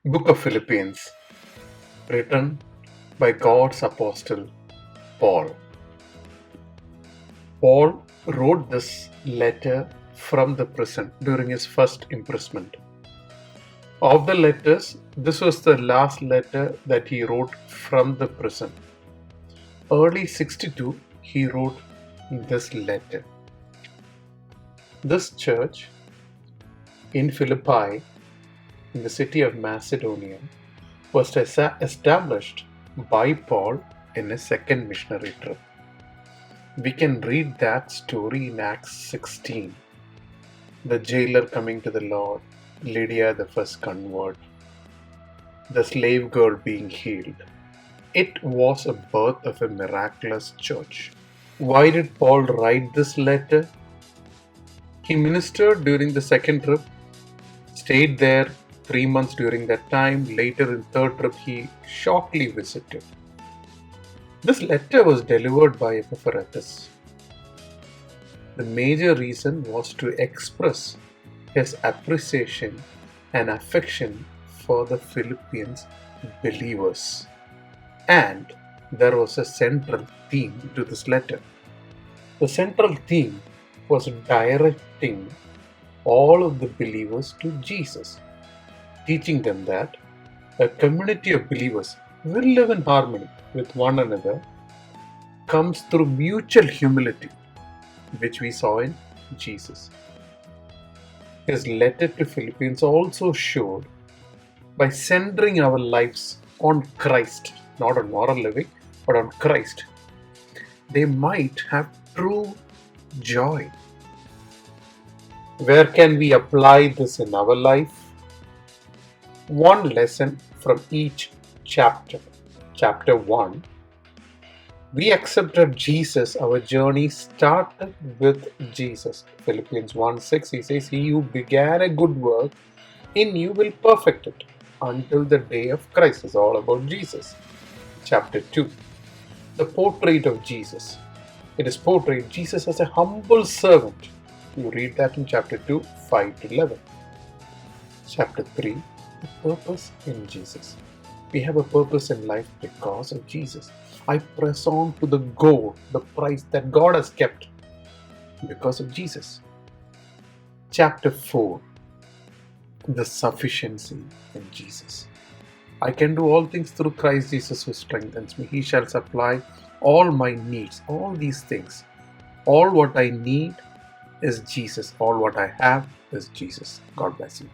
Book of Philippians, written by God's apostle Paul. Paul wrote this letter from the prison during his first imprisonment. Of the letters, this was the last letter that he wrote from the prison. Early 62, he wrote this letter. This church in Philippi, in the city of Macedonia, was established by Paul in a second missionary trip. We can read that story in Acts 16. The jailer coming to the Lord, Lydia the first convert, the slave girl being healed. It was a birth of a miraculous church. Why did Paul write this letter? He ministered during the second trip, stayed there 3 months during that time. Later in third trip, he shortly visited. This letter was delivered by Epaphroditus. The major reason was to express his appreciation and affection for the Philippians believers. And there was a central theme to this letter. The central theme was directing all of the believers to Jesus, teaching them that a community of believers will live in harmony with one another comes through mutual humility, which we saw in Jesus. His letter to Philippians also showed by centering our lives on Christ, not on moral living, but on Christ, they might have true joy. Where can we apply this in our life? One lesson from each chapter. Chapter 1. We accepted Jesus. Our journey started with Jesus. Philippians 1:6, he says, "He who began a good work in you will perfect it until the day of Christ." It's all about Jesus. Chapter 2. The portrait of Jesus. It is portrayed Jesus as a humble servant. You read that in chapter 2, 5 to 11. Chapter 3. The purpose in Jesus. We have a purpose in life because of Jesus. I press on to the goal, the prize that God has kept because of Jesus. Chapter 4. The sufficiency in Jesus. I can do all things through Christ Jesus who strengthens me. He shall supply all my needs, all these things. All what I need is Jesus. All what I have is Jesus. God bless you.